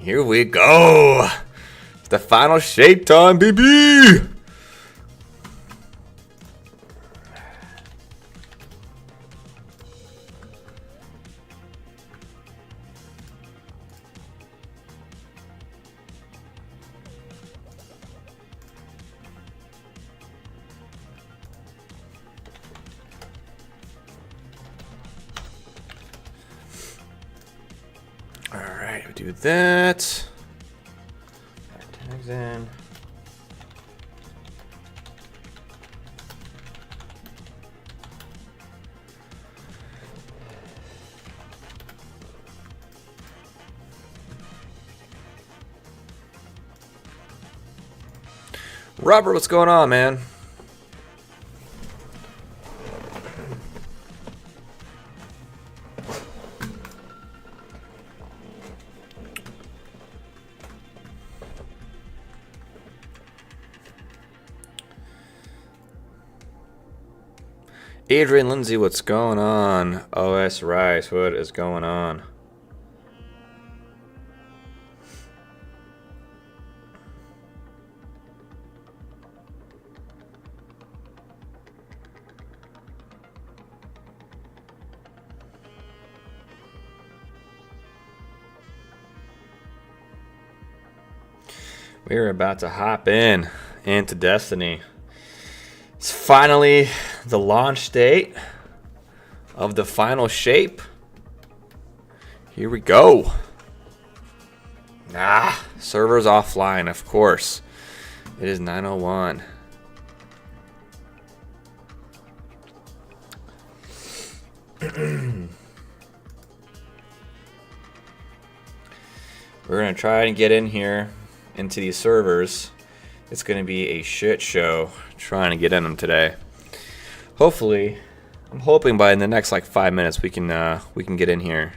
Here we go. It's the final shape time, baby. Alright, we do that. Tags in. Robert, what's going on, man? Adrian Lindsay, what's going on? OS Rice, what is going on? We're about to hop into Destiny. It's finally the launch date of the final shape. Here we go. Server's offline, of course. It is 9:01. We're gonna try and get in here into these servers. It's gonna be a shit show trying to get in them today. Hopefully, I'm hoping by in the next like 5 minutes we can get in here.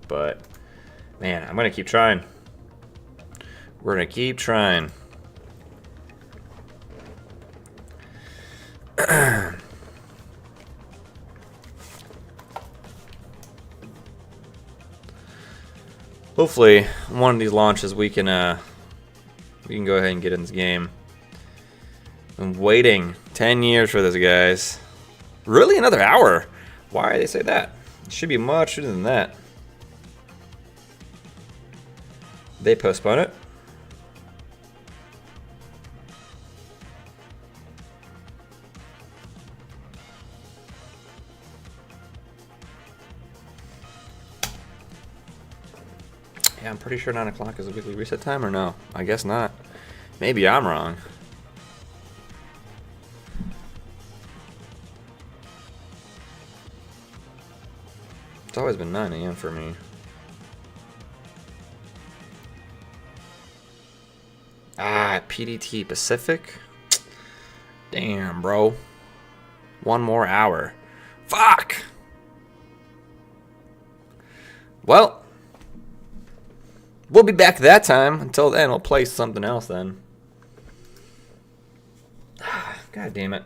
But man, I'm gonna keep trying. We're gonna keep trying. Hopefully, one of these launches we can go ahead and get in this game. I'm waiting 10 years for this, guys. Really, another hour? Why do they say that? It should be much sooner than that. They postpone it? Yeah, I'm pretty sure 9 o'clock is a weekly reset time, or no? I guess not. Maybe I'm wrong. It's always been 9 a.m. for me. PDT Pacific? Damn, bro. One more hour. Fuck! Well, we'll be back that time. Until then, we'll play something else then. God damn it.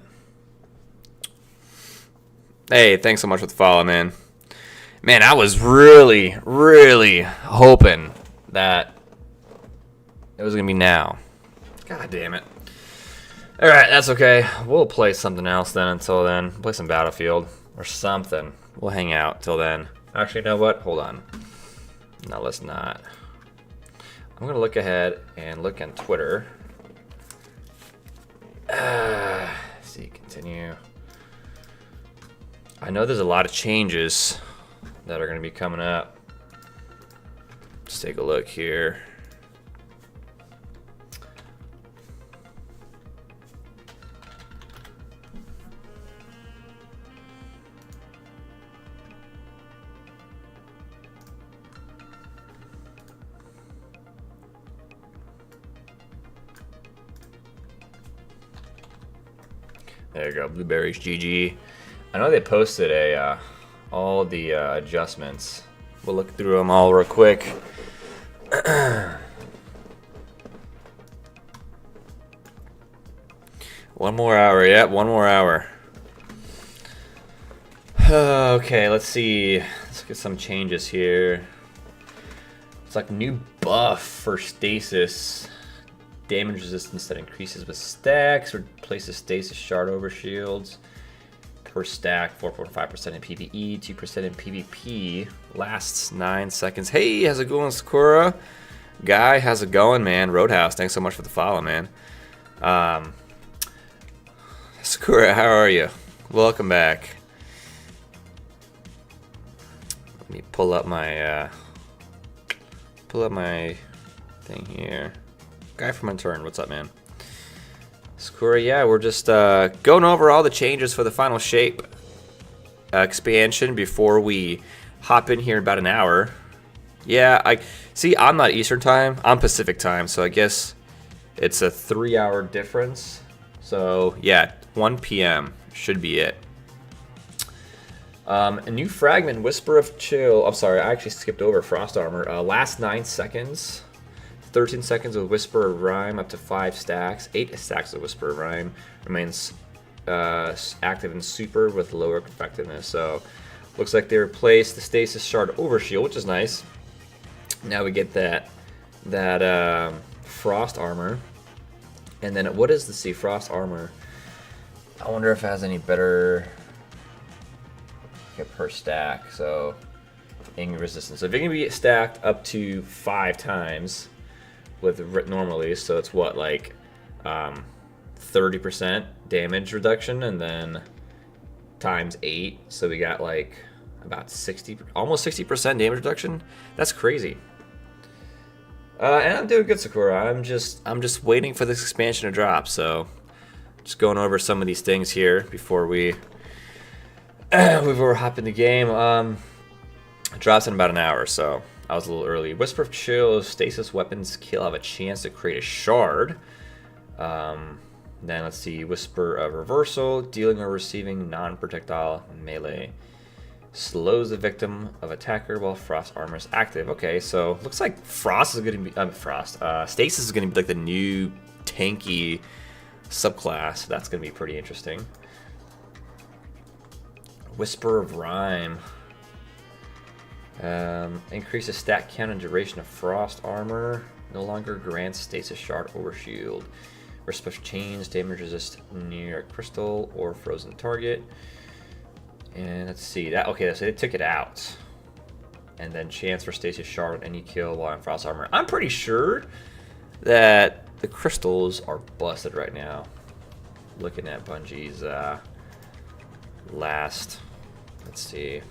Hey, thanks so much for the follow, man. Man, I was really, really hoping that it was going to be now. God damn it. Alright, that's okay. We'll play something else then until then. Play some Battlefield or something. We'll hang out till then. Actually, you know what? Hold on. No, let's not. I'm going to look ahead and look on Twitter. See, continue. I know there's a lot of changes that are going to be coming up. Let's take a look here. There you go, Blueberries GG. I know they posted all the adjustments. We'll look through them all real quick. One more hour, yep, one more hour. Okay, let's see. Let's get some changes here. It's like new buff for stasis. Damage resistance that increases with stacks. Replaces stasis shard over shields. Per stack, 4.5% in PvE, 2% in PvP. Lasts 9 seconds. Hey, how's it going, Sakura? Guy, how's it going, man? Roadhouse, thanks so much for the follow, man. Sakura, how are you? Welcome back. Let me pull up my thing here. Guy from Unturned, what's up, man? Sakura, yeah, we're just going over all the changes for the final shape expansion before we hop in here in about an hour. Yeah, I'm not Eastern time, I'm Pacific time, so I guess it's a 3-hour difference. So yeah, 1 p.m. should be it. A new fragment, Whisper of Chill. I'm sorry, I actually skipped over Frost Armor. Last 9 seconds. 13 seconds with Whisper of Rhyme, up to 5 stacks. 8 stacks of Whisper of Rhyme. Remains active and super with lower effectiveness. So, looks like they replaced the Stasis Shard Overshield, which is nice. Now we get that Frost Armor. And then, what is the Frost Armor? I wonder if it has any better per stack. So, Ing resistance. So, if it can be stacked up to 5 times with normally, so it's what, like 30% damage reduction, and then times 8, so we got like about 60, almost 60% damage reduction. That's crazy. And I'm doing good, Sakura. I'm just waiting for this expansion to drop. So just going over some of these things here before we hop in the game. It drops in about an hour, so I was a little early. Whisper of Chill, stasis weapons kill have a chance to create a shard. Then let's see, Whisper of Reversal, dealing or receiving non-projectile melee. Slows the victim of attacker while Frost Armor is active. Okay, so looks like Frost is going to be, Stasis is going to be like the new tanky subclass. That's going to be pretty interesting. Whisper of Rhyme. Increases stat count and duration of Frost Armor. No longer grants Stasis Shard Overshield. Or special chains, damage resist near a crystal or frozen target. And let's see that. Okay, so they took it out. And then chance for Stasis Shard on any kill while in Frost Armor. I'm pretty sure that the crystals are busted right now. Looking at Bungie's last. Let's see.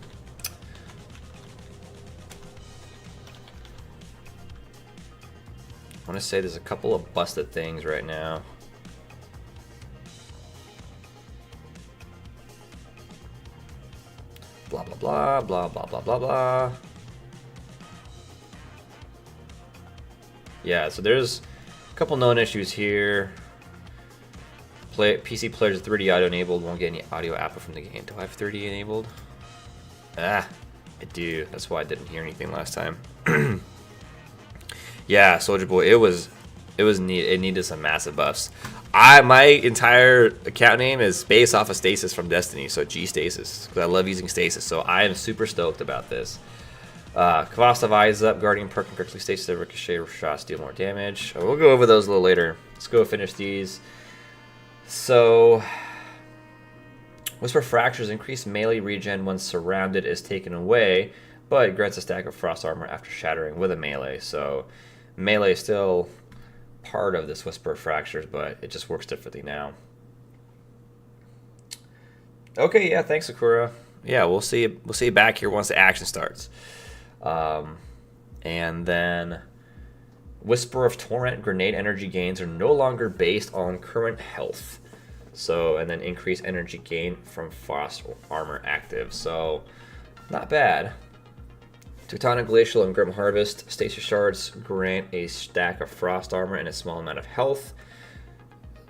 I want to say there's a couple of busted things right now. Blah, blah, blah, blah, blah, blah, blah, blah. Yeah, so there's a couple known issues here. PC players with 3D audio enabled won't get any audio output from the game. Do I have 3D enabled? Ah, I do. That's why I didn't hear anything last time. Yeah, Soldier Boy, it needed some massive buffs. My entire account name is based off of Stasis from Destiny, so G Stasis, because I love using Stasis. So I am super stoked about this. Kvastov Eyes Up, Guardian perk and correctly Stasis that ricochet shots deal more damage. We'll go over those a little later. Let's go finish these. So, Whisper Fractures increase melee regen when surrounded is taken away, but it grants a stack of Frost Armor after shattering with a melee. So melee is still part of this Whisper of Fractures, but it just works differently now. Okay, yeah, thanks, Sakura. Yeah, we'll see you back here once the action starts. And then Whisper of Torrent grenade energy gains are no longer based on current health. So, and then increase energy gain from Frost Armor active. So, not bad. Teutonic Glacial and Grim Harvest. Stasis Shards grant a stack of Frost Armor and a small amount of health.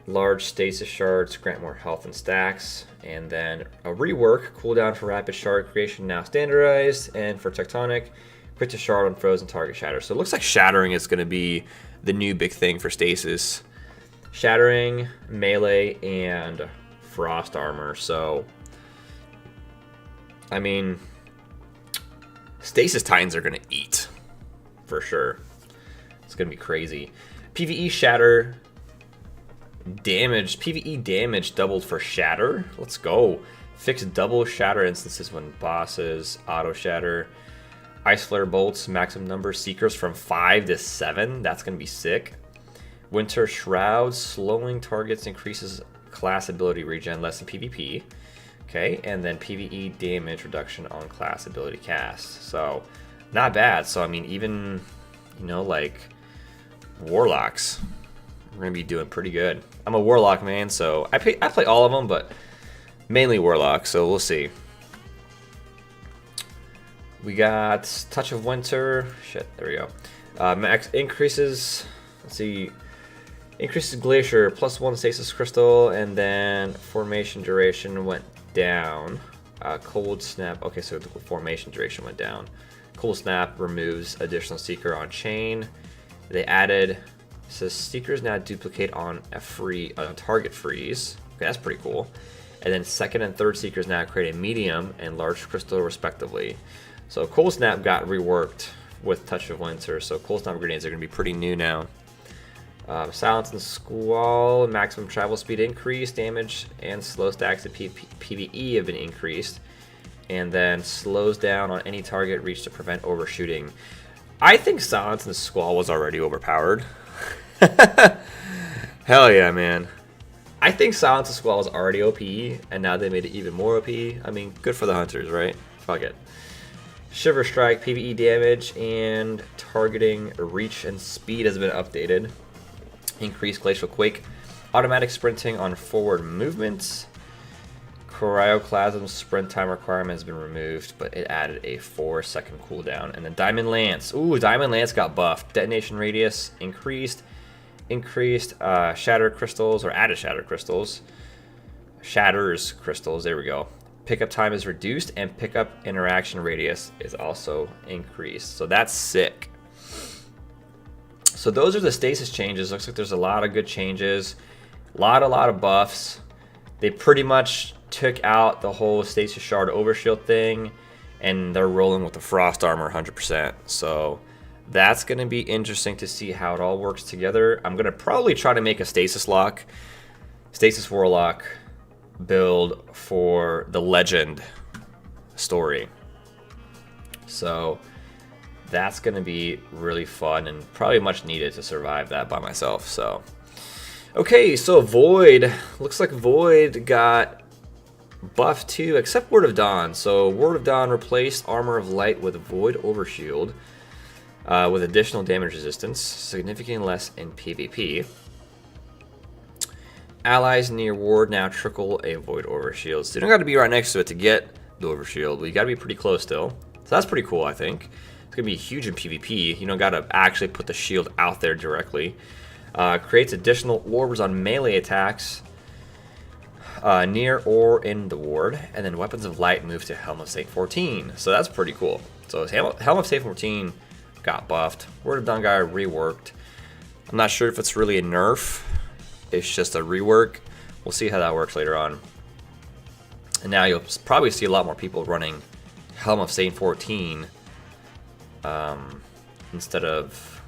Large Stasis Shards grant more health and stacks. And then a rework. Cooldown for Rapid Shard creation now standardized. And for Tectonic, crit to Shard on frozen target shatter. So it looks like Shattering is going to be the new big thing for Stasis. Shattering, melee, and Frost Armor. So, I mean, Stasis Titans are going to eat, for sure. It's going to be crazy. PvE Shatter damage. PvE damage doubled for Shatter. Let's go. Fix double Shatter instances when bosses. Auto Shatter. Ice Flare Bolts. Maximum number of Seekers from 5 to 7. That's going to be sick. Winter Shroud. Slowing targets increases class ability regen less than PvP. Okay, and then PvE damage reduction on class ability cast. So, not bad. So, I mean, even, you know, like, Warlocks, we're going to be doing pretty good. I'm a Warlock man, so I play all of them, but mainly Warlock, so we'll see. We got Touch of Winter. Shit, there we go. Max increases, let's see, increases Glacier, +1 Stasis Crystal, and then Formation Duration went down. Cold Snap, okay, so the Formation Duration went down. Cold Snap removes additional Seeker on chain. They added, it says Seekers now duplicate on a target freeze. Okay, that's pretty cool. And then second and third Seekers now create a medium and large crystal respectively. So Cold Snap got reworked with Touch of Winter, so Cold Snap grenades are going to be pretty new now. Silence and Squall, maximum travel speed increased, damage and slow stacks at PvE have been increased, and then slows down on any target reached to prevent overshooting. I think Silence and Squall was already overpowered. Hell yeah, man. I think Silence and Squall was already OP, and now they made it even more OP. I mean, good for the hunters, right? Fuck it. Shiver Strike, PvE damage, and targeting reach and speed has been updated. Increased Glacial Quake, automatic sprinting on forward movements. Cryoclasm sprint time requirement has been removed, but it added a 4-second cooldown. And then Diamond Lance. Ooh, Diamond Lance got buffed. Detonation radius increased. Shatter crystals, or added shatter crystals. Shatters crystals, there we go. Pickup time is reduced, and pickup interaction radius is also increased. So that's sick. So those are the stasis changes. Looks like there's a lot of good changes. A lot of buffs. They pretty much took out the whole stasis shard overshield thing, and they're rolling with the frost armor 100%. So that's going to be interesting to see how it all works together. I'm going to probably try to make a stasis warlock build for the legend story. So that's going to be really fun and probably much needed to survive that by myself. So okay, so Void, looks like Void got buffed too, except Word of Dawn. So Word of Dawn replaced Armor of Light with Void Overshield with additional damage resistance, significantly less in PvP. Allies near Ward now trickle a Void Overshield. So you don't got to be right next to it to get the Overshield, but you got to be pretty close still. So that's pretty cool, I think. It's going to be huge in PvP. You don't got to actually put the shield out there directly. Creates additional orbs on melee attacks near or in the ward, and then Weapons of Light moves to Helm of Saint 14. So that's pretty cool. So Helm of Saint 14 got buffed. Word of Dawn got reworked. I'm not sure if it's really a nerf. It's just a rework. We'll see how that works later on. And now you'll probably see a lot more people running Helm of Saint 14 instead of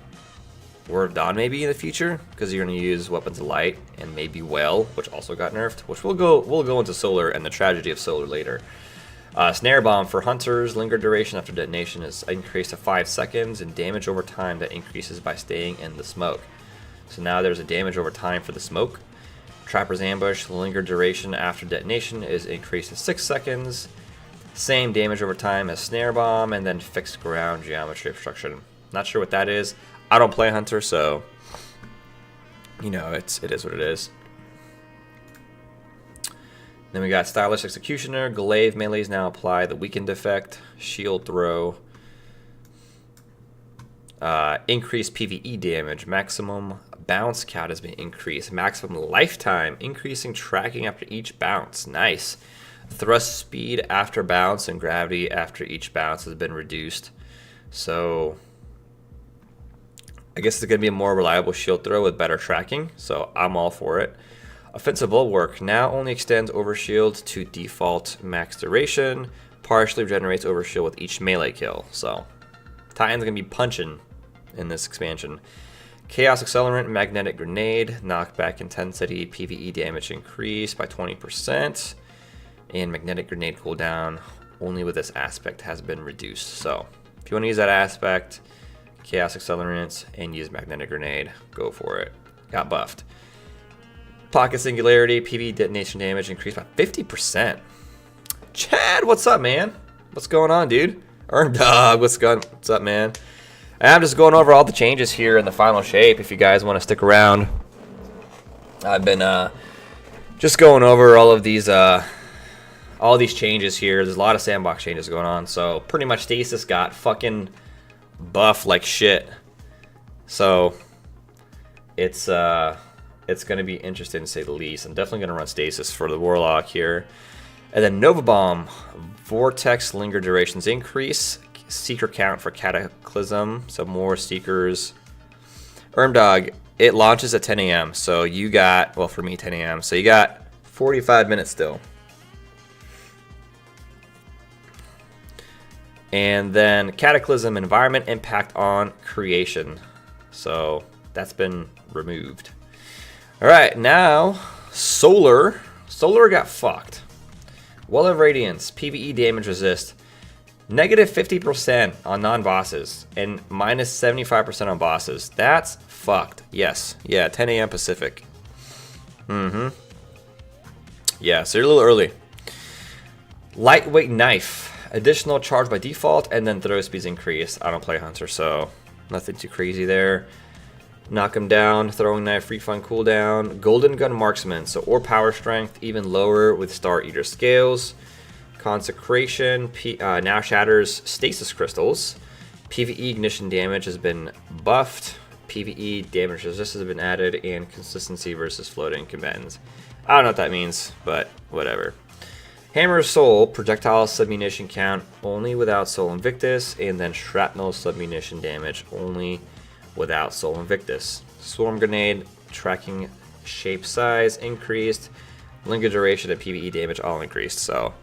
Word of Dawn maybe in the future, because you're going to use Weapons of Light and maybe Well, which also got nerfed, which we'll go into Solar and the tragedy of Solar later. Snare Bomb for Hunters, linger duration after detonation is increased to 5 seconds, and damage over time that increases by staying in the smoke. So now there's a damage over time for the smoke. Trapper's Ambush, linger duration after detonation is increased to 6 seconds. Same damage over time as Snare Bomb, and then Fixed Ground Geometry Obstruction. Not sure what that is. I don't play Hunter, so you know, it is what it is. Then we got Stylish Executioner. Glaive melees now apply the weakened effect. Shield throw. Increased PvE damage. Maximum bounce count has been increased. Maximum lifetime, increasing tracking after each bounce. Nice. Thrust speed after bounce and gravity after each bounce has been reduced. So I guess it's going to be a more reliable shield throw with better tracking. So I'm all for it. Offensive Bulwark now only extends Overshield to default max duration. Partially regenerates Overshield with each melee kill. So Titan's going to be punching in this expansion. Chaos Accelerant, Magnetic Grenade, knockback intensity, PvE damage increased by 20%, and Magnetic Grenade cooldown only with this aspect has been reduced. So if you want to use that aspect, Chaos Accelerant, and use Magnetic Grenade, go for it. Got buffed. Pocket Singularity, PvE detonation damage increased by 50%. Chad, what's up, man? What's going on, dude? Dog, what's up, man? I'm just going over all the changes here in the final shape. If you guys want to stick around, I've been just going over all these changes here. There's a lot of sandbox changes going on. So pretty much Stasis got fucking buff like shit. So it's gonna be interesting to say the least. I'm definitely gonna run Stasis for the Warlock here. And then Nova Bomb, Vortex Linger durations increase. Seeker count for Cataclysm, so more Seekers. Dog, it launches at 10 a.m. So you got, well, for me 10 a.m. So you got 45 minutes still. And then Cataclysm environment impact on creation. So that's been removed. All right, now Solar. Solar got fucked. Well of Radiance, PvE damage resist. Negative 50% on non-bosses and minus 75% on bosses. That's fucked. Yes. Yeah, 10 a.m. Pacific. Yeah, so you're a little early. Lightweight Knife. Additional charge by default, and then throw speeds increase. I don't play Hunter, so nothing too crazy there. Knock him down. Throwing Knife, refund cooldown. Golden Gun Marksman, so or power strength, even lower with Star Eater scales. Consecration now shatters stasis crystals. PvE ignition damage has been buffed. PvE damage resistance has been added, and consistency versus floating combatants. I don't know what that means, but whatever. Hammer of Soul, projectile submunition count only without Soul Invictus, and then shrapnel submunition damage only without Soul Invictus. Swarm Grenade, tracking shape size increased. Linger duration and PvE damage all increased, so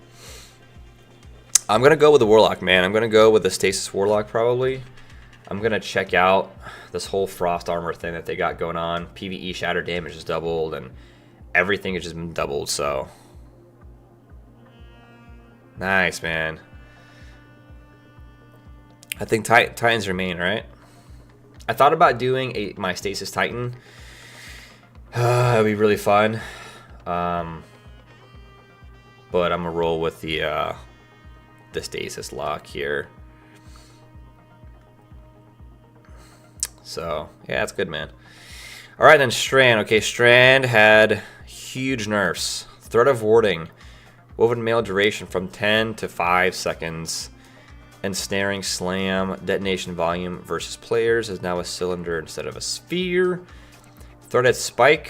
I'm going to go with the Warlock, man. I'm going to go with the Stasis Warlock, probably. I'm going to check out this whole Frost Armor thing that they got going on. PvE shatter damage is doubled, and everything has just been doubled, so nice, man. I think Titans remain, right? I thought about doing my Stasis Titan. It'd be really fun. But I'm going to roll with the Stasis lock here. So yeah, that's good, man. All right, then Strand. Okay, Strand had huge nerfs. Threat of Warding, woven mail duration from 10 to 5 seconds, ensnaring slam. Detonation volume versus players is now a cylinder instead of a sphere. Threaded Spike.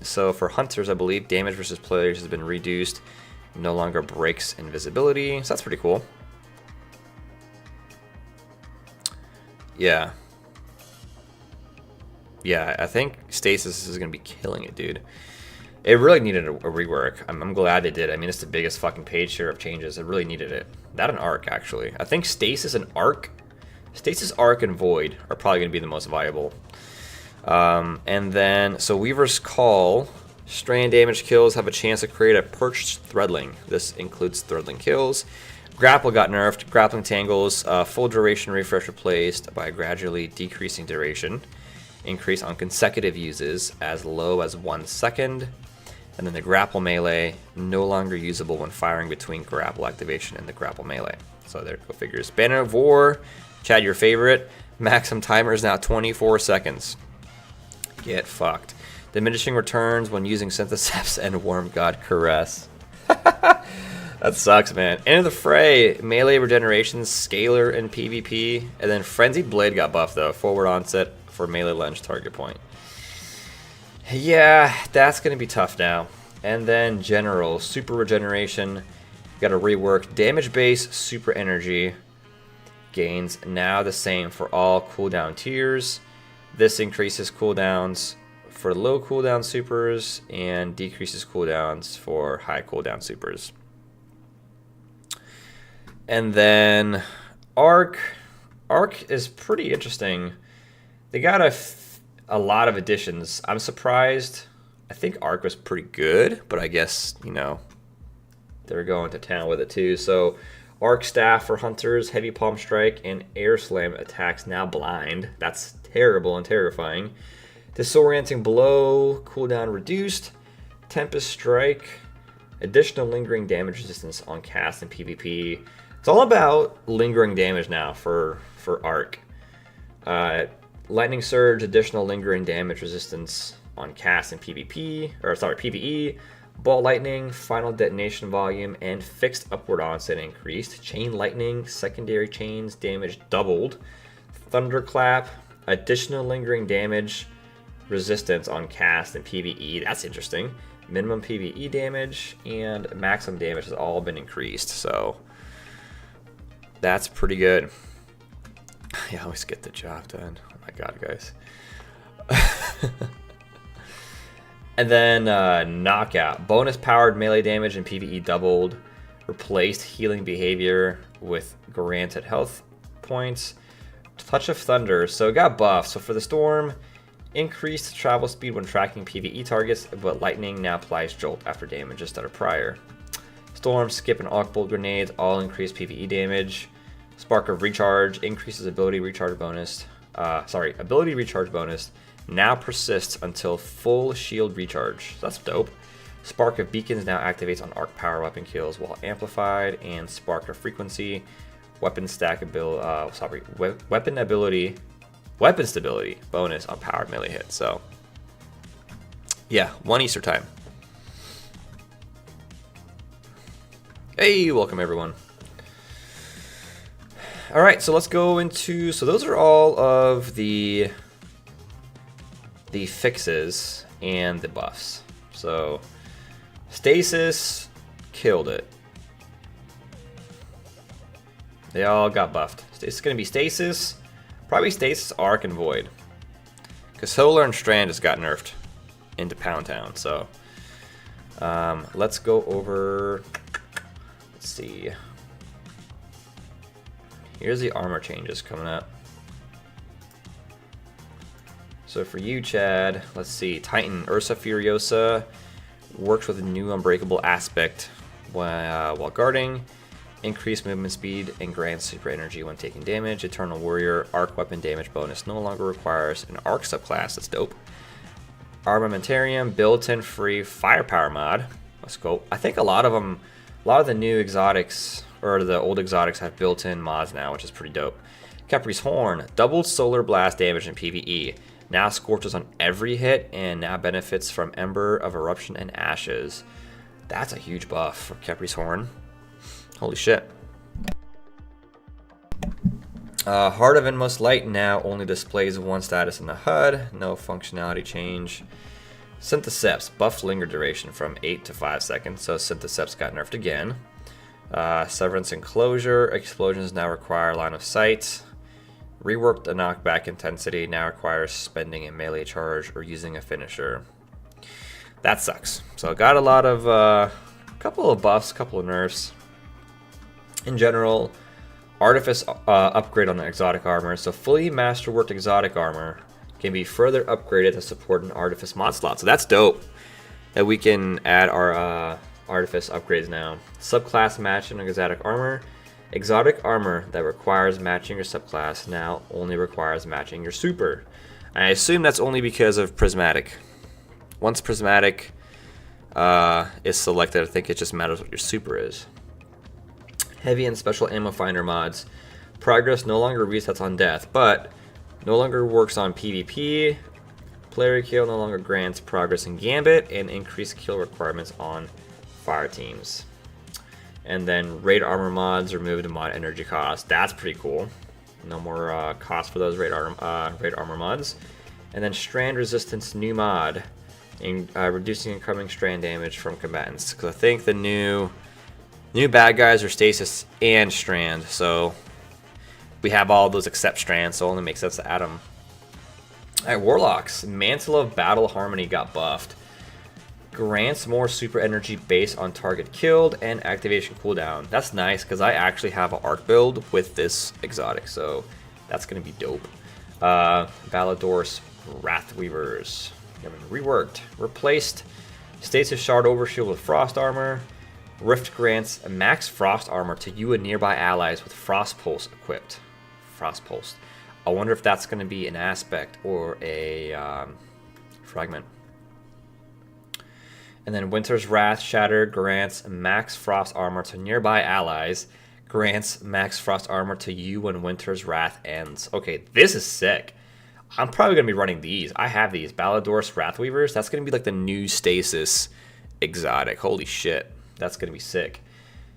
So for hunters, I believe damage versus players has been reduced. No longer breaks invisibility, so that's pretty cool. Yeah. Yeah, I think Stasis is going to be killing it, dude. It really needed a rework. I'm glad they did. I mean, it's the biggest fucking page share of changes. It really needed it. That and Arc, actually. I think Stasis and Arc, and Void are probably going to be the most viable. And then, so Weaver's Call. Strand damage kills have a chance to create a perched threadling. This includes threadling kills. Grapple got nerfed. Grappling tangles, full duration refresh replaced by gradually decreasing duration. Increase on consecutive uses as low as 1 second. And then the grapple melee, no longer usable when firing between grapple activation and the grapple melee. So there go figures. Banner of War, Chad, your favorite. Maximum timer is now 24 seconds. Get fucked. Diminishing returns when using Syntheseps and Worm God Caress. That sucks, man. End of the Fray, melee regeneration, scalar in PvP, and then Frenzied Blade got buffed though. Forward onset for melee lunge target point. Yeah, that's gonna be tough now. And then General, super regeneration, got a rework. Damage base, super energy gains now the same for all cooldown tiers. This increases cooldowns for low cooldown supers and decreases cooldowns for high cooldown supers. And then Arc is pretty interesting. they got a lot of additions. I'm surprised. I think Arc was pretty good, but I guess, you know, they're going to town with it too. So Arc Staff for Hunters, Heavy Palm Strike, and Air Slam attacks now blind. That's terrible and terrifying. Disorienting Blow, cooldown reduced. Tempest Strike, additional lingering damage resistance on cast and PvP. It's all about lingering damage now for Arc. Lightning Surge, additional lingering damage resistance on cast and PvE. Ball Lightning, final detonation volume, and fixed upward onset increased. Chain Lightning, secondary chains damage doubled. Thunderclap, additional lingering damage resistance on cast and PvE. That's interesting. Minimum PvE damage and maximum damage has all been increased, so that's pretty good. I always get the job done. Oh my god, guys. And then Knockout. Bonus powered melee damage and PvE doubled. Replaced healing behavior with granted health points. Touch of Thunder. So it got buffed. So for the Storm, increased travel speed when tracking PvE targets, but Lightning now applies Jolt after damage instead of prior. Storm, Skip, and Arc Bolt grenades all increase PvE damage. Spark of Recharge increases ability recharge bonus. Ability recharge bonus now persists until full shield recharge. So that's dope. Spark of Beacons now activates on Arc power weapon kills while amplified, and Spark of Frequency, weapon stability bonus on powered melee hits. So yeah, 1 Easter time. Hey, welcome everyone. All right, so let's go into, so those are all of the fixes and the buffs. So Stasis killed it. They all got buffed. It's going to be Stasis, probably Stasis, Arc, and Void. Because Solar and Strand just got nerfed into Pound Town. So let's go over, let's see. Here's the armor changes coming up. So for you, Chad, let's see. Titan Ursa Furiosa works with a new unbreakable aspect while guarding. Increased movement speed and grants super energy when taking damage. Eternal Warrior Arc weapon damage bonus no longer requires an Arc subclass. That's dope. Armamentarium built-in free firepower mod. Let's go. I think a lot of the new exotics or the old exotics have built-in mods now, which is pretty dope. Khepri's Horn doubled solar blast damage in PvE. Now scorches on every hit and now benefits from Ember of Eruption and Ashes. That's a huge buff for Khepri's Horn. Holy shit. Heart of Inmost Light now only displays one status in the HUD. No functionality change. Syntheseps buff linger duration from 8 to 5 seconds. So Syntheseps got nerfed again. Severance Enclosure. Explosions now require line of sight. Reworked the knockback intensity now requires spending a melee charge or using a finisher. That sucks. So got a lot of, couple of buffs, couple of nerfs. In general, Artifice upgrade on the exotic armor. So fully masterworked exotic armor can be further upgraded to support an Artifice mod slot. So that's dope that we can add our Artifice upgrades now. Subclass matching exotic armor. Exotic armor that requires matching your subclass now only requires matching your super. I assume that's only because of Prismatic. Once Prismatic is selected, I think it just matters what your super is. Heavy and special ammo finder mods. Progress no longer resets on death, but no longer works on PvP. Player kill no longer grants progress in Gambit, and increased kill requirements on fire teams. And then raid armor mods remove the mod energy cost. That's pretty cool. No more cost for those raid armor mods. And then strand resistance new mod, in reducing incoming strand damage from combatants. Because I think the new bad guys are Stasis and Strand, so we have all those except Strand, so it only makes sense to add them. Alright, Warlocks. Mantle of Battle Harmony got buffed. Grants more super energy based on target killed and activation cooldown. That's nice, because I actually have an arc build with this exotic, so that's going to be dope. Balador's Wrathweavers. Reworked. Replaced Stasis Shard Overshield with Frost Armor. Rift grants max Frost Armor to you and nearby allies with Frost Pulse equipped. Frost Pulse. I wonder if that's going to be an aspect or a fragment. And then Winter's Wrath Shatter grants max Frost Armor to nearby allies. Grants max Frost Armor to you when Winter's Wrath ends. Okay, this is sick. I'm probably going to be running these. I have these. Balador's Wrathweavers. That's going to be like the new Stasis exotic. Holy shit. That's going to be sick.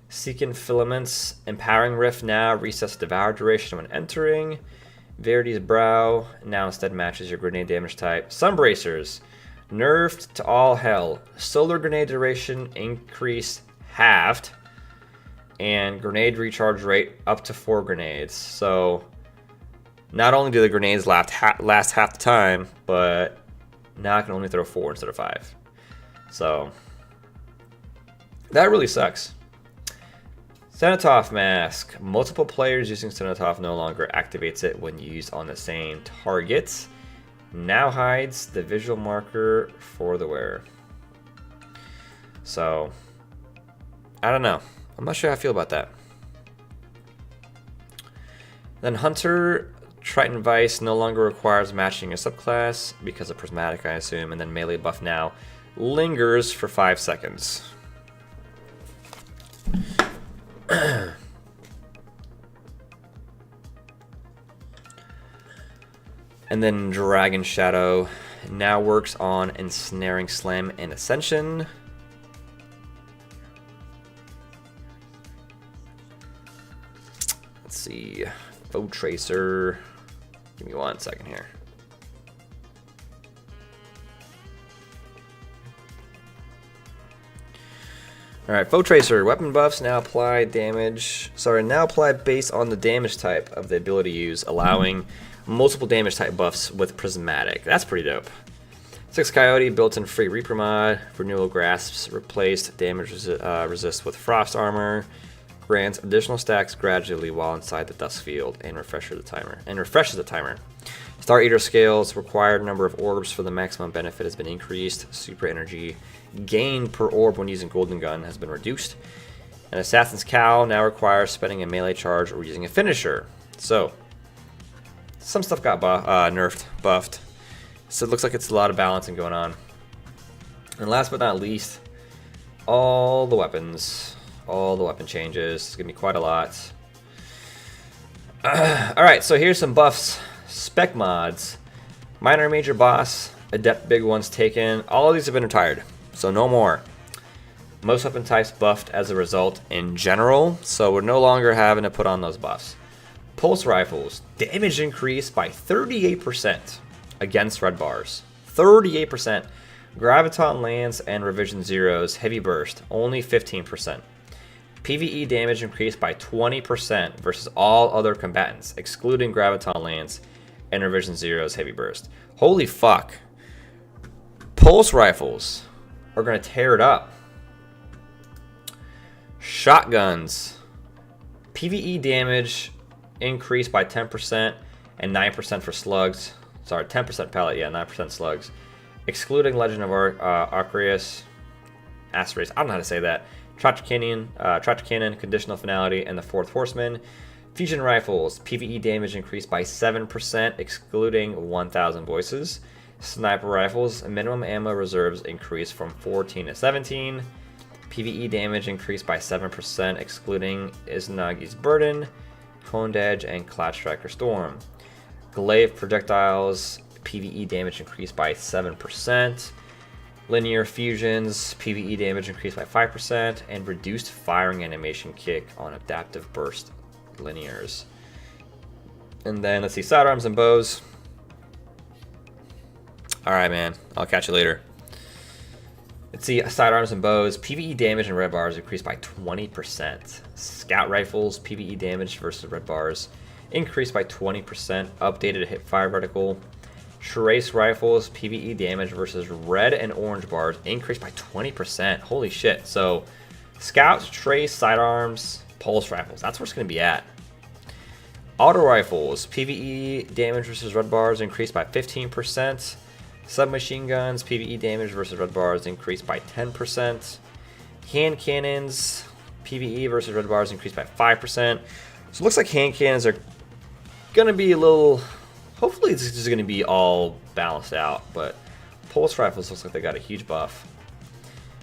Seeking Filaments. Empowering Rift now. Resets Devour duration when entering. Verity's Brow. Now instead matches your grenade damage type. Sunbracers. Nerfed to all hell. Solar grenade duration increase halved. And grenade recharge rate up to 4 grenades. So not only do the grenades last half the time, but now I can only throw 4 instead of 5. So that really sucks. Cenotaph Mask. Multiple players using Cenotaph no longer activates it when used on the same target. Now hides the visual marker for the wearer. So I don't know. I'm not sure how I feel about that. Then Hunter Triton Vice no longer requires matching a subclass because of Prismatic, I assume. And then melee buff now lingers for 5 seconds. And then Dragon Shadow now works on Ensnaring Slam and Ascension. Let's see. Foe Tracer. Give me 1 second here. Alright, Foe Tracer. Weapon buffs now apply damage. Sorry, now apply based on the damage type of the ability use, allowing multiple damage type buffs with Prismatic. That's pretty dope. 6 Coyote, built-in free Reaper mod. Renewal Grasps replaced damage resist with Frost Armor. Grants additional stacks gradually while inside the Dusk Field and refreshes the timer. Star Eater scales. Required number of orbs for the maximum benefit has been increased. Super energy gain per orb when using Golden Gun has been reduced. And Assassin's Cowl now requires spending a melee charge or using a finisher. So some stuff got buffed. So it looks like it's a lot of balancing going on. And last but not least, all the weapons. All the weapon changes. It's going to be quite a lot. Alright, so here's some buffs. Spec mods. Minor Major Boss. Adept Big Ones taken. All of these have been retired. So no more. Most weapon types buffed as a result in general. So we're no longer having to put on those buffs. Pulse Rifles. Damage increased by 38% against red bars. 38%. Graviton Lance and Revision Zero's Heavy Burst. Only 15%. PvE damage increased by 20% versus all other combatants, excluding Graviton Lance and Revision Zero's Heavy Burst. Holy fuck. Pulse Rifles are going to tear it up. Shotguns. PvE damage increased by 10% and 9% for slugs. Sorry, 10% pellet, yeah, 9% slugs. Excluding Legend of Arceus. Asteris, I don't know how to say that. Trotch Cannon, Conditional Finality, and the Fourth Horseman. Fusion Rifles, PvE damage increased by 7%, excluding 1,000 voices. Sniper Rifles, minimum ammo reserves increased from 14 to 17. PvE damage increased by 7%, excluding Izanagi's Burden, Honed Edge, and Cloud Striker Storm. Glaive Projectiles, PvE damage increased by 7%. Linear Fusions, PvE damage increased by 5%, and reduced firing animation kick on Adaptive Burst Linears. And then, let's see, Sidearms and Bows. Alright, man, I'll catch you later. Let's see, Sidearms and Bows, PvE damage and red bars increased by 20%. Scout Rifles, PvE damage versus red bars increased by 20%, updated hip fire vertical. Trace Rifles, PvE damage versus red and orange bars increased by 20%. Holy shit. So, Scouts, Trace, Sidearms, Pulse Rifles. That's where it's going to be at. Auto rifles, PvE damage versus red bars increased by 15%. Submachine guns, PvE damage versus red bars increased by 10%. Hand cannons, PvE versus red bars increased by 5%. So it looks like hand cannons are going to be a little... Hopefully this is going to be all balanced out, but pulse rifles looks like they got a huge buff.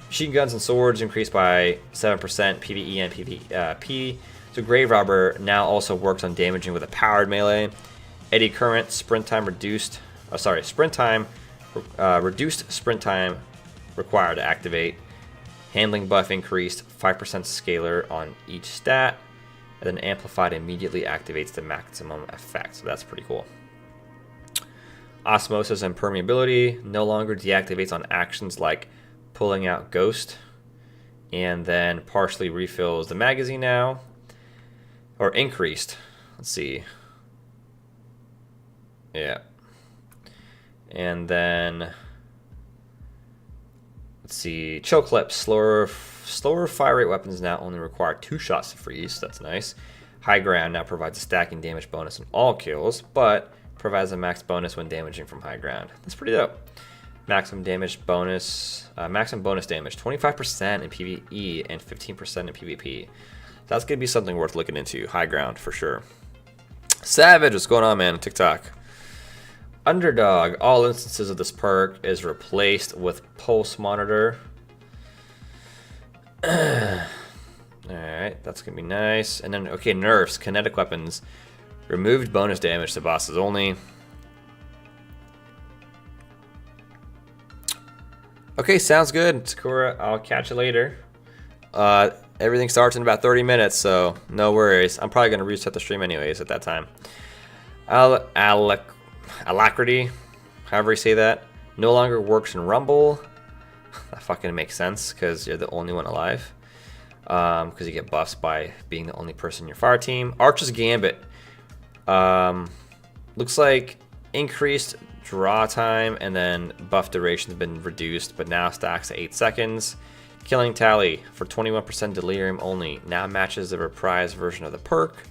Machine guns and swords increased by 7%, PvE and PvP. So Grave Robber now also works on damaging with a powered melee. Eddy Current, sprint time reduced. Reduced sprint time required to activate. Handling buff increased, 5% scalar on each stat, and then amplified immediately activates the maximum effect. So that's pretty cool. Osmosis and permeability no longer deactivates on actions like pulling out Ghost, and then partially refills the magazine now. Or increased. Let's see. Yeah. And then let's see. Chill clips. Slower fire rate weapons now only require 2 shots to freeze. That's nice. High ground now provides a stacking damage bonus on all kills, but provides a max bonus when damaging from high ground. That's pretty dope. Maximum damage bonus. Maximum bonus damage. 25% in PvE and 15% in PvP. That's going to be something worth looking into. High ground, for sure. Savage, what's going on, man? TikTok. Underdog. All instances of this perk is replaced with Pulse Monitor. Alright, that's going to be nice. And then, okay, nerfs. Kinetic weapons. Removed bonus damage to bosses only. Okay, sounds good. Sakura, I'll catch you later. Everything starts in about 30 minutes, so no worries. I'm probably going to reset the stream anyways at that time. Alacrity, however you say that, no longer works in Rumble. That fucking makes sense because you're the only one alive. Because you get buffs by being the only person in your fire team. Archer's Gambit. Looks like increased draw time and then buff duration has been reduced, but now stacks to 8 seconds. Killing Tally for 21% delirium only now matches the reprised version of the perk.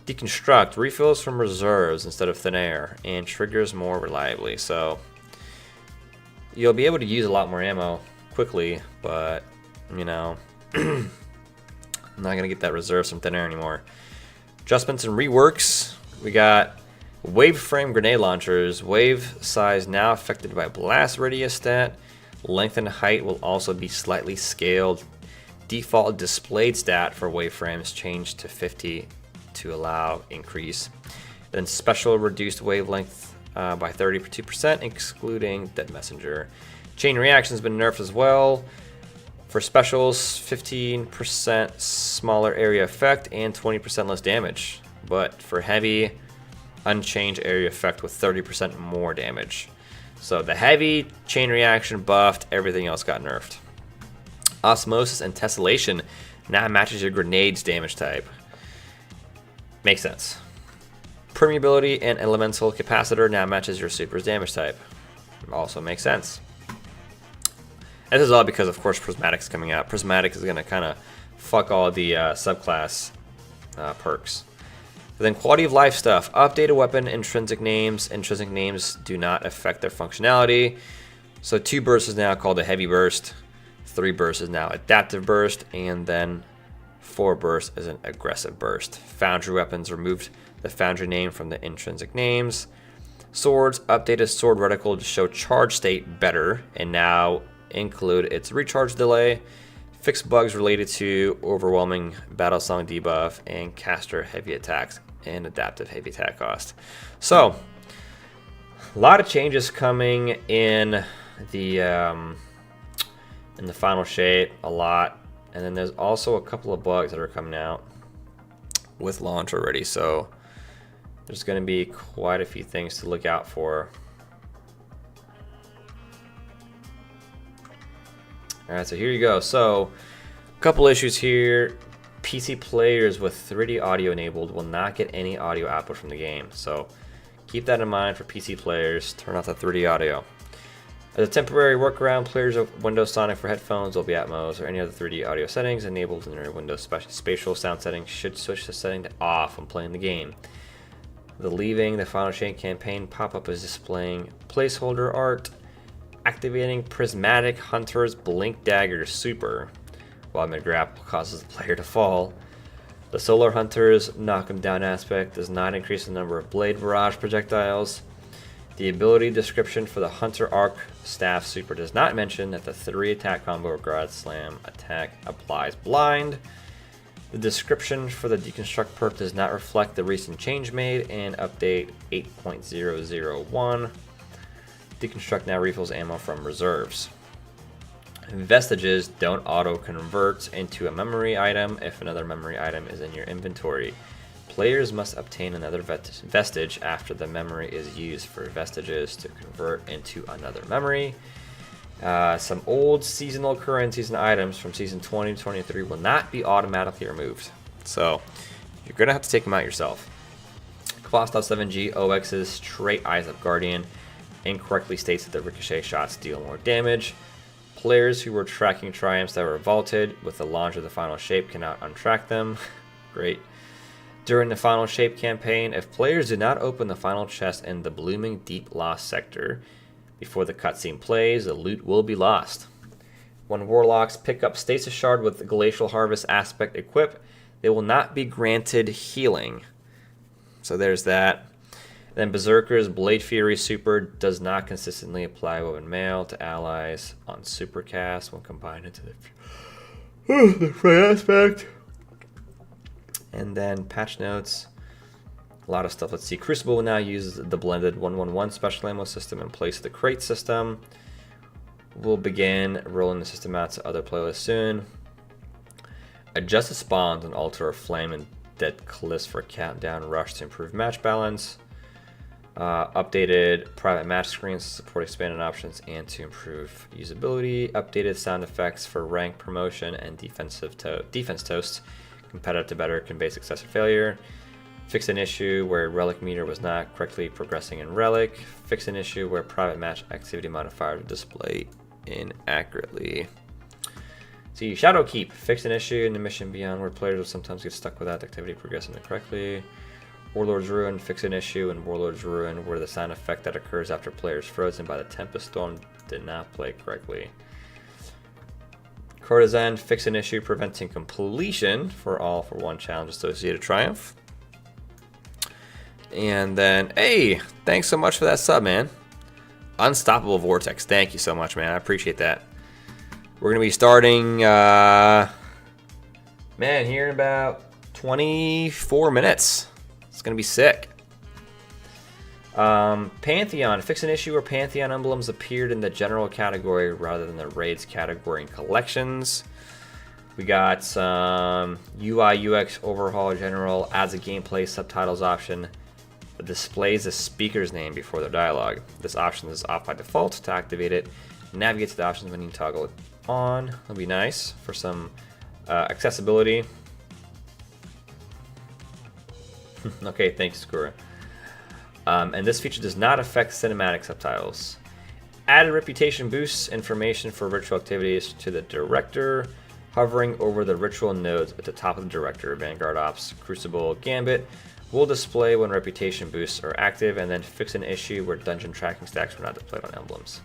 Deconstruct refills from reserves instead of thin air and triggers more reliably. So you'll be able to use a lot more ammo quickly, but you know, I'm not gonna get that reserves from thin air anymore. Adjustments and reworks. We got wave frame grenade launchers. Wave size now affected by blast radius stat. Length and height will also be slightly scaled. Default displayed stat for wave frames changed to 50 to allow increase. Then special reduced wavelength by 32%, excluding Dead Messenger. Chain reaction has been nerfed as well. For specials, 15% smaller area effect and 20% less damage. But for heavy, unchanged area effect with 30% more damage. So the heavy chain reaction buffed, everything else got nerfed. Osmosis and Tessellation now matches your grenade's damage type. Makes sense. Permeability and Elemental Capacitor now matches your super's damage type. Also makes sense. This is all because, of course, Prismatic's coming out. Prismatic is going to kind of fuck all the subclass perks. And then quality of life stuff. Updated weapon intrinsic names. Intrinsic names do not affect their functionality. So 2 bursts is now called a heavy burst. 3 bursts is now adaptive burst. And then 4 bursts is an aggressive burst. Foundry weapons removed the foundry name from the intrinsic names. Swords updated sword reticle to show charge state better and now include its recharge delay. Fixed bugs related to overwhelming battle song debuff and caster heavy attacks and adaptive heavy attack cost. So a lot of changes coming in the final shape, a lot. And then there's also a couple of bugs that are coming out with launch already. So there's going to be quite a few things to look out for. Alright, so here you go. So a couple issues here. PC players with 3D audio enabled will not get any audio output from the game. So keep that in mind for PC players. Turn off the 3D audio. As a temporary workaround, players of Windows Sonic for headphones, Dolby Atmos, or any other 3D audio settings enabled in their Windows spatial sound settings should switch the setting to off when playing the game. The Leaving the Final Shape campaign pop-up is displaying placeholder art. Activating Prismatic Hunter's Blink Dagger Super while mid-grapple causes the player to fall. The Solar Hunter's Knock 'em Down aspect does not increase the number of Blade Barrage projectiles. The ability description for the Hunter Arc Staff Super does not mention that the 3-attack combo or Garage Slam attack applies blind. The description for the Deconstruct perk does not reflect the recent change made in update 8.001. Deconstruct now refills ammo from reserves. Vestiges don't auto-convert into a memory item if another memory item is in your inventory. Players must obtain another vestige after the memory is used for vestiges to convert into another memory. Some old seasonal currencies and items from Season 2023 will not be automatically removed. So, you're going to have to take them out yourself. Klostov 7G OX's Trait Eyes of Guardian incorrectly states that the ricochet shots deal more damage. Players who were tracking triumphs that were vaulted with the launch of the Final Shape cannot untrack them. Great. During the Final Shape campaign, if players do not open the final chest in the Blooming Deep Lost sector before the cutscene plays, the loot will be lost. When Warlocks pick up Stasis Shard with the Glacial Harvest aspect equip, they will not be granted healing. So there's that. Then Berserker's Blade Fury Super does not consistently apply Weapon Mail to allies on Supercast when combined into the free aspect. And then patch notes. A lot of stuff. Let's see. Crucible will now use the blended 111 special ammo system in place of the crate system. We'll begin rolling the system out to other playlists soon. Adjust the spawns on Altar of Flame and Dead Callis for countdown rush to improve match balance. Updated private match screens to support expanded options and to improve usability. Updated sound effects for rank promotion and defense toasts. Competitive to better convey success or failure. Fix an issue where Relic meter was not correctly progressing in Relic. Fix an issue where private match activity modifiers display inaccurately. See, Shadowkeep. Fix an issue in the mission beyond where players will sometimes get stuck without activity progressing incorrectly. Warlord's Ruin. Fix an issue in Warlord's Ruin where the sound effect that occurs after players frozen by the Tempest Storm did not play correctly. Courtesan. Fix an issue preventing completion for all for one challenge associated triumph. And then, hey, thanks so much for that sub, man. Unstoppable Vortex. Thank you so much, man. I appreciate that. We're going to be starting, man, here in about 24 minutes. It's going to be sick. Pantheon. Fix an issue where Pantheon emblems appeared in the general category rather than the raids category and collections. We got some UI UX overhaul general, adds a gameplay subtitles option that displays the speaker's name before their dialogue. This option is off by default. To activate it, navigate to the options menu and toggle it on. That'll be nice for some accessibility. Okay, thanks, Skura. And this feature does not affect cinematic subtitles. Added reputation boosts information for ritual activities to the director. Hovering over the ritual nodes at the top of the director, Vanguard Ops, Crucible, Gambit, will display when reputation boosts are active, and then fix an issue where dungeon tracking stacks were not displayed on emblems.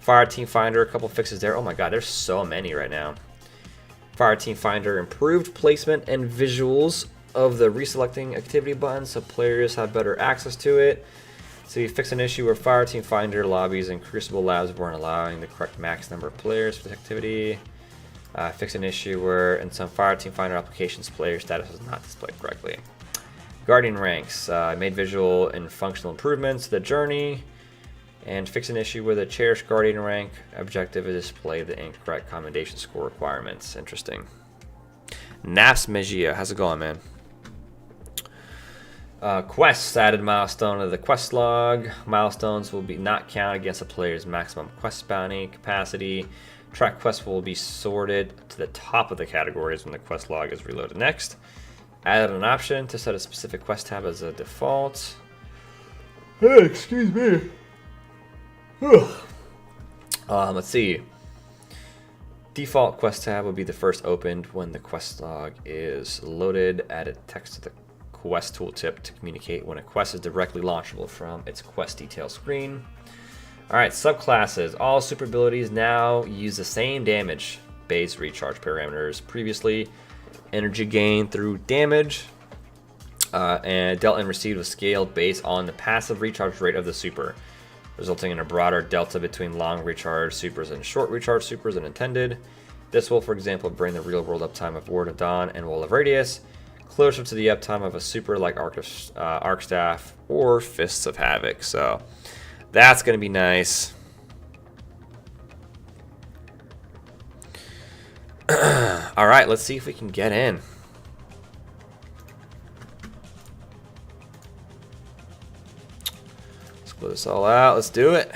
Fireteam Finder, a couple fixes there. Oh my god, there's so many right now. Fireteam Finder, improved placement and visuals of the reselecting activity button so players have better access to it. So you fix an issue where Fireteam Finder lobbies and Crucible Labs weren't allowing the correct max number of players for this activity. Fix an issue where in some Fireteam Finder applications player status was not displayed correctly. Guardian ranks, made visual and functional improvements to the journey. And fix an issue where the Cherished Guardian rank objective is display the incorrect commendation score requirements. Interesting. Naps Magia, how's it going, man? Quests, added milestone to the quest log. Milestones will be not counted against a player's maximum quest bounty capacity. Track quests will be sorted to the top of the categories when the quest log is reloaded next. Added an option to set a specific quest tab as a default. Hey, excuse me. Let's see. Default quest tab will be the first opened when the quest log is loaded. Added text to the quest tooltip to communicate when a quest is directly launchable from its quest detail screen. Alright, subclasses. All super abilities now use the same damage base recharge parameters. Previously, energy gain through damage and dealt and received was scaled based on the passive recharge rate of the super, resulting in a broader delta between long recharge supers and short recharge supers than intended. This will, for example, bring the real-world uptime of Ward of Dawn and Wall of Radius closer to the uptime of a super like Arc Staff or Fists of Havoc. So that's going to be nice. All right, let's see if we can get in. Let's blow this all out. Let's do it.